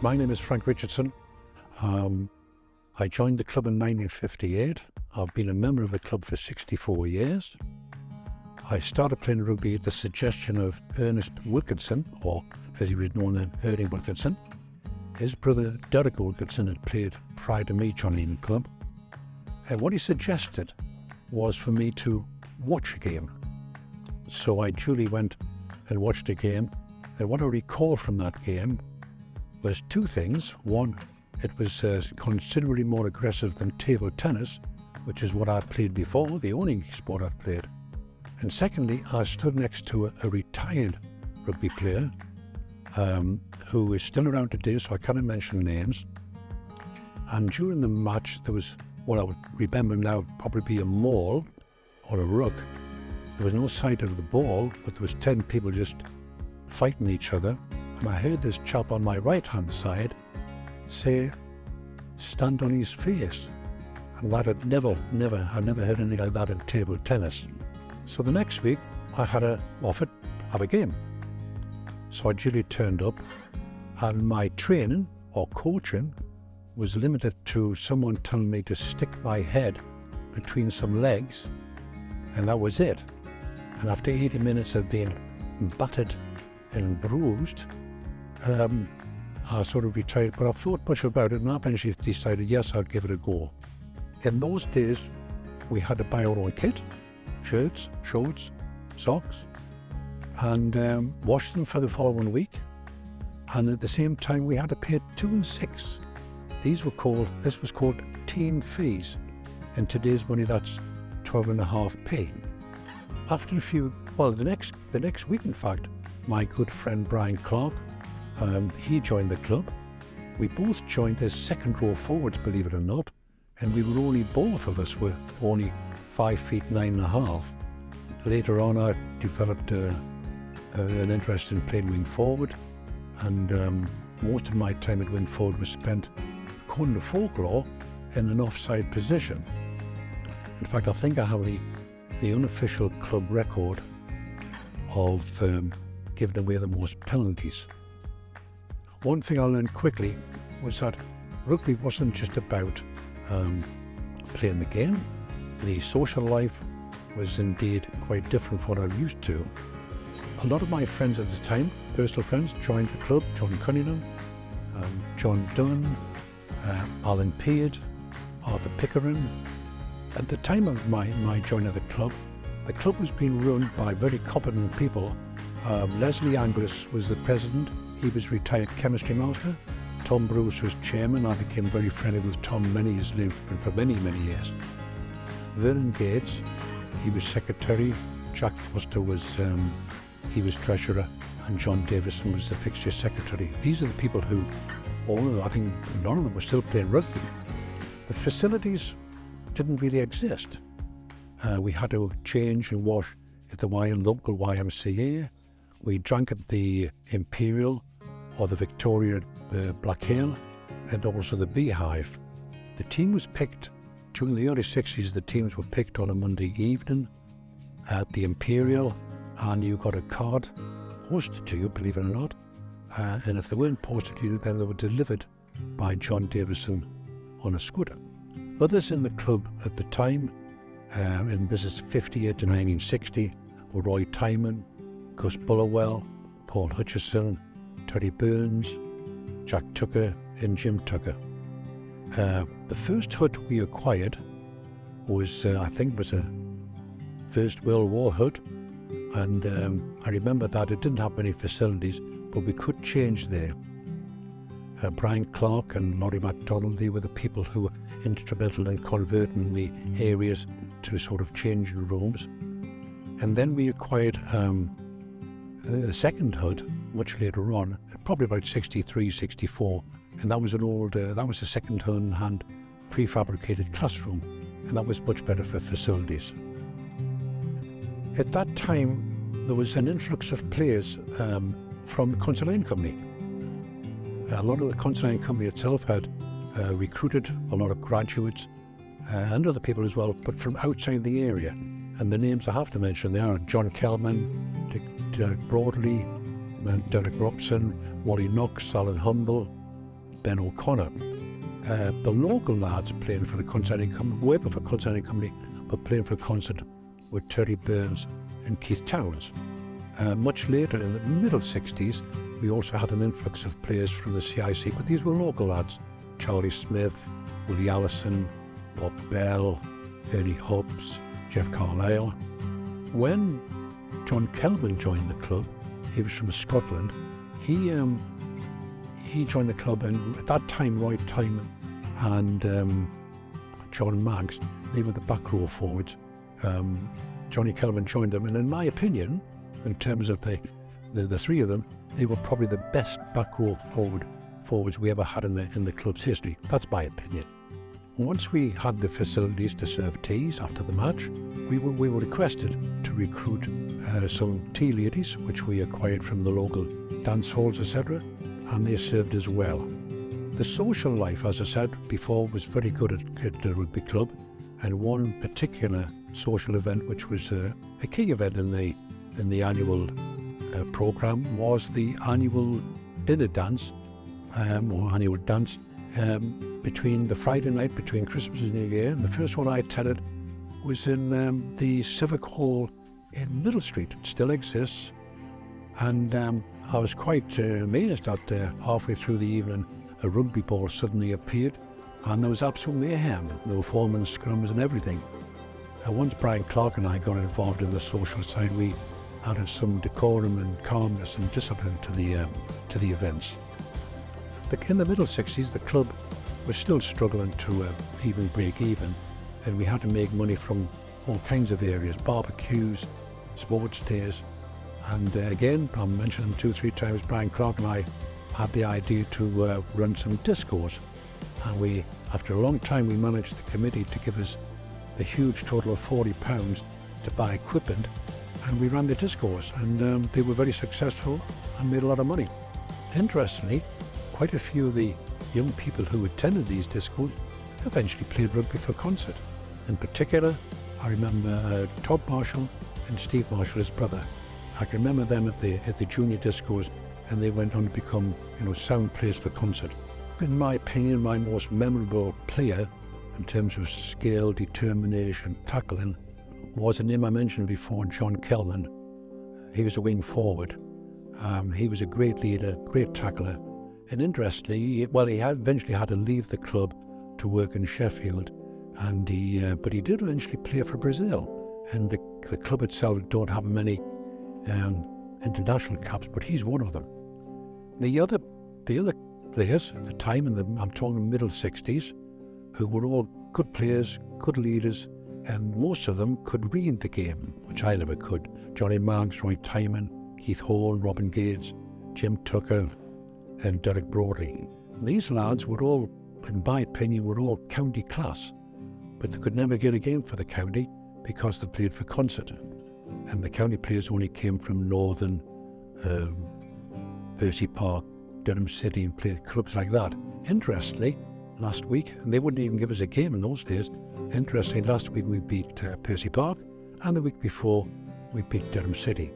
My name is Frank Richardson. I joined the club in 1958. I've been a member of the club for 64 years. I started playing rugby at the suggestion of Ernest Wilkinson, or as he was known then, Ernie Wilkinson. His brother Derek Wilkinson had played prior to me joining the club. And what he suggested was for me to watch a game. So I duly went and watched a game. And what I recall from that game was two things. One, it was considerably more aggressive than table tennis, which is what I'd played before, the only sport I'd played. And secondly, I stood next to a retired rugby player who is still around today, so I can't mention names. And during the match, there was what I would remember now probably be a maul or a ruck. There was no sight of the ball, but there was 10 people just fighting each other. And I heard this chap on my right-hand side say, "Stand on his face." And that had never heard anything like that in table tennis. So the next week, I had offered have a game. So I duly turned up, and my training or coaching was limited to someone telling me to stick my head between some legs, and that was it. And after 80 minutes of being battered and bruised, I sort of retired, but I thought much about it, and I eventually decided, yes, I'd give it a go. In those days, we had to buy our own kit, shirts, shorts, socks, and wash them for the following week. And at the same time, we had to pay 2 and 6. This was called team fees. In today's money, that's 12.5p. After the next week, in fact, my good friend Brian Clark, he joined the club. We both joined as second row forwards, believe it or not, and both of us were only 5 feet 9.5. Later on, I developed an interest in playing wing forward, and most of my time at wing forward was spent, according to folklore, in an offside position. In fact, I think I have the unofficial club record of giving away the most penalties. One thing I learned quickly was that rugby wasn't just about playing the game. The social life was indeed quite different from what I'm used to. A lot of my friends at the time, personal friends, joined the club. John Cunningham, John Dunn, Alan Peard, Arthur Pickering. At the time of my joining the club was being run by very competent people. Leslie Anglis was the president. He was retired chemistry master. Tom Bruce was chairman. I became very friendly with Tom for many years. Vernon Gates, he was secretary. Jack Foster was treasurer, and John Davison was the fixture secretary. These are the people who, I think none of them were still playing rugby. The facilities didn't really exist. We had to change and wash at the local YMCA. We drank at the Imperial or the Victoria Black Hill, and also the Beehive. The team was picked during the early 60s. The teams were picked on a Monday evening at the Imperial, and you got a card posted to you, believe it or not. And if they weren't posted to you, then they were delivered by John Davison on a scooter. Others in the club at the time, in business 58 to 1960, were Roy Timon, Gus Bullerwell, Paul Hutchison, Terry Burns, Jack Tucker, and Jim Tucker. The first hut we acquired was, I think, was a First World War hut, and I remember that it didn't have many facilities, but we could change there. Brian Clark and Laurie MacDonald, they were the people who were instrumental in converting the areas to sort of changing rooms. And then we acquired a second hut much later on, probably about 63, 64, and that was a second-hand prefabricated classroom, and that was much better for facilities. At that time, there was an influx of players from Consett Company. A lot of the Consett Company itself had recruited a lot of graduates and other people as well, but from outside the area. And the names I have to mention, they are John Kelman, Derek Broadley, Derek Robson, Wally Knox, Alan Humble, Ben O'Connor. The local lads playing for the Consett Company, working for Consett Company, but playing for Consett were Terry Burns and Keith Towns. Much later, in the middle 60s, we also had an influx of players from the CIC, but these were local lads. Charlie Smith, Willie Allison, Bob Bell, Ernie Hobbs, Jeff Carlisle. When John Kelvin joined the club, he was from Scotland, he joined the club, and at that time Roy Tyman and John Maggs, they were the back row forwards. Johnny Kelvin joined them, and in my opinion, in terms of the three of them, they were probably the best back row forwards we ever had in the club's history. That's my opinion. Once we had the facilities to serve teas after the match, we were requested to recruit some tea ladies, which we acquired from the local dance halls, etc., and they served as well. The social life, as I said before, was very good at the rugby club, and one particular social event, which was a key event in the annual programme, was the annual dinner dance, or annual dance, between the Friday night between Christmas and New Year. And the first one I attended was in the Civic Hall in Middle Street. It still exists, and I was quite amazed that halfway through the evening a rugby ball suddenly appeared, and there was absolute mayhem. There were foremen, scrums and everything. Once Brian Clark and I got involved in the social side, we added some decorum and calmness and discipline to the events. In the middle 60s, the club was still struggling to even break even, and we had to make money from all kinds of areas: barbecues, sports days, and again, I'm mentioning 2-3 times, Brian Clark and I had the idea to run some discos, and after a long time, we managed the committee to give us a huge total of £40 to buy equipment, and we ran the discos, and they were very successful and made a lot of money. Interestingly, quite a few of the young people who attended these discos eventually played rugby for Consett. In particular, I remember Todd Marshall and Steve Marshall, his brother. I can remember them at the junior discos, and they went on to become, sound players for Consett. In my opinion, my most memorable player in terms of skill, determination, tackling, was a name I mentioned before, John Kelvin. He was a wing forward. He was a great leader, great tackler. And interestingly, he eventually had to leave the club to work in Sheffield, and but he did eventually play for Brazil. And the club itself don't have many international caps, but he's one of them. The other players at the time, I'm talking middle 60s, who were all good players, good leaders, and most of them could read the game, which I never could. Johnny Marks, Roy Tyman, Keith Hall, Robin Gates, Jim Tucker, and Derek Broadley. These lads were all, in my opinion, were all county class, but they could never get a game for the county because they played for Consett, and the county players only came from Northern, Percy Park, Durham City, and played clubs like that. Interestingly, last week, and they wouldn't even give us a game in those days, interestingly, last week we beat Percy Park, and the week before we beat Durham City.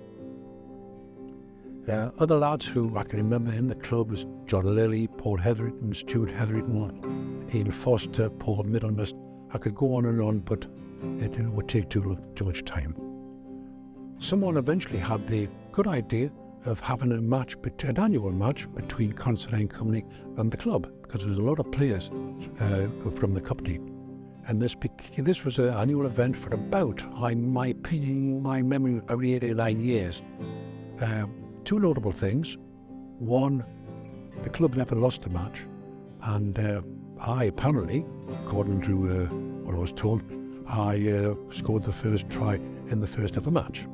Other lads who I can remember in the club was John Lilly, Paul Hetherington, Stuart Hetherington, Ian Foster, Paul Middlemist. I could go on, but it would take too much time. Someone eventually had the good idea of having an annual match between Consett Company and the club, because there was a lot of players from the company. And this was an annual event for about, my opinion, my memory, about 8 or 9 years. Two notable things. One, the club never lost a match, and I apparently, according to what I was told, I scored the first try in the first ever match.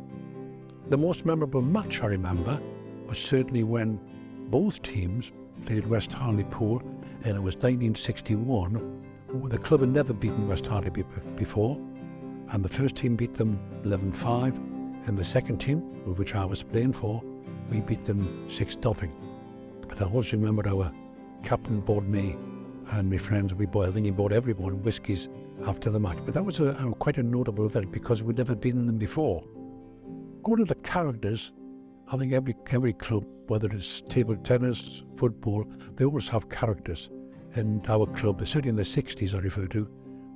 The most memorable match I remember was certainly when both teams played West Hartlepool, and it was 1961. The club had never beaten West Hartlepool before, and the first team beat them 11-5, and the second team, which I was playing for, we beat them 6-0. And I also remember our captain bought me and my friends, I think he bought everyone whiskies after the match. But that was quite a notable event because we'd never been in them before. Going to the characters I think every club, whether it's table tennis, football, they always have characters. And our club, certainly in the 60s I refer to,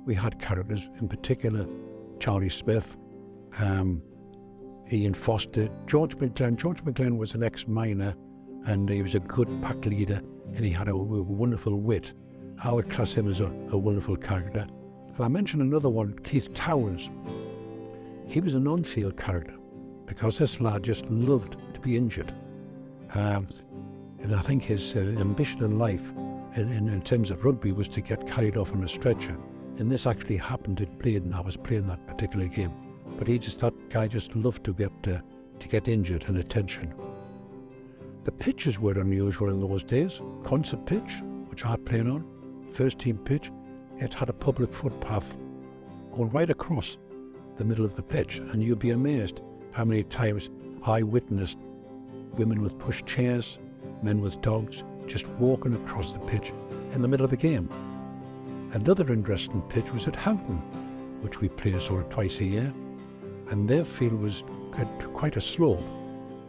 we had characters, in particular Charlie Smith, Ian Foster, George McGlenn. George McGlenn was an ex-miner, and he was a good pack leader, and he had a wonderful wit. I would class him as a wonderful character. And I mentioned another one, Keith Towers. He was an on-field character, because this lad just loved to be injured. And I think his ambition in life, in terms of rugby, was to get carried off on a stretcher. And this actually happened at Blade, and I was playing that particular game. But that guy just loved to get injured and attention. The pitches were unusual in those days. Consett pitch, which I played on, first team pitch, it had a public footpath going right across the middle of the pitch. And you'd be amazed how many times I witnessed women with push chairs, men with dogs, just walking across the pitch in the middle of a game. Another interesting pitch was at Houghton, which we play sort of twice a year, and their field had quite a slope,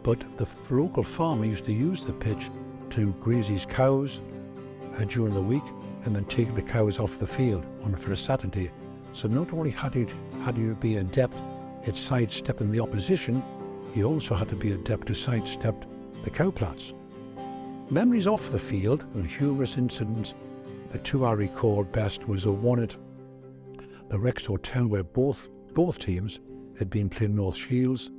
but the local farmer used to use the pitch to graze his cows during the week, and then take the cows off the field for a Saturday. So not only had you be adept at sidestepping the opposition, he also had to be adept to sidestep the cowplats. Memories off the field and humorous incidents, the two I recall best was a one at the Rex Hotel, where both teams had been playing North Shields,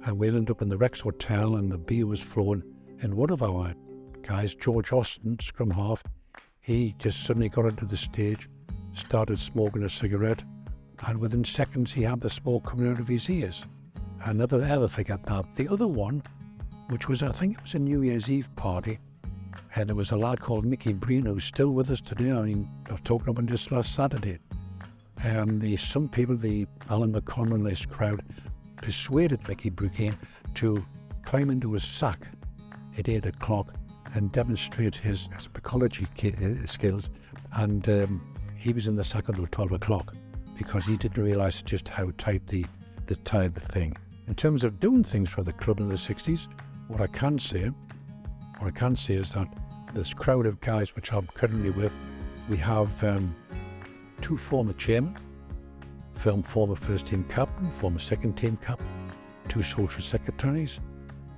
and we ended up in the Rex Hotel and the beer was flowing, and one of our guys, George Austin, scrum half, he just suddenly got onto the stage, started smoking a cigarette, and within seconds he had the smoke coming out of his ears. I'll never ever forget that. The other one, which was, I think it was a New Year's Eve party, and there was a lad called Mickey Breen who's still with us today. I mean, I was talking about just last Saturday. And some people, the Alan McConnell list crowd, persuaded Mickey Breen to climb into his sack at 8 o'clock and demonstrate his ecology skills. And he was in the sack until 12 o'clock because he didn't realise just how tight the thing. In terms of doing things for the club in the 60s, what I can say is that this crowd of guys which I'm currently with, we have two former chairmen, former first team captain, former second team captain, two social secretaries,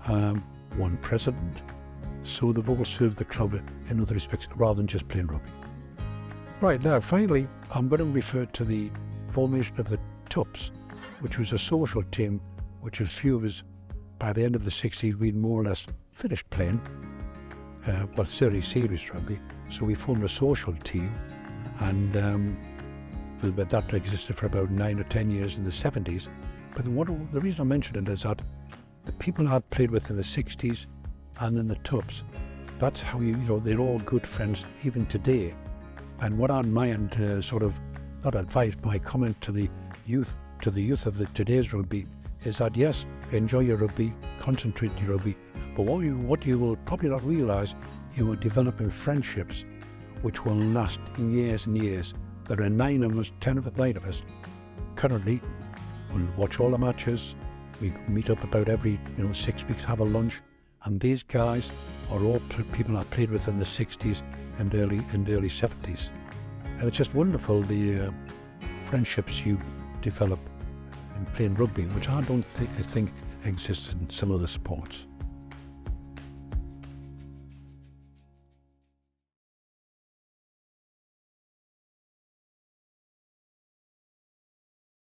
one president. So they've all served the club in other respects rather than just playing rugby. Right, now finally I'm going to refer to the formation of the Tups, which was a social team which a few of us, by the end of the 60s, we'd more or less finished playing, but certainly serious rugby. So we formed a social team, and that existed for about 9 or 10 years in the 70s. But the reason I mention it is that the people I'd played with in the 60s and in the Tups, that's how they're all good friends even today. And what I admire and not advice, my comment to the youth of today's rugby is that yes, enjoy your rugby, concentrate on your rugby, but what you will probably not realise, you are developing friendships which will last years and years. There are 9 of us, 10 of us currently. We'll watch all the matches. We meet up about every 6 weeks, have a lunch, and these guys are all people I played with in the 60s and early 70s. And it's just wonderful the friendships you develop in playing rugby, which I don't think exists in some other sports.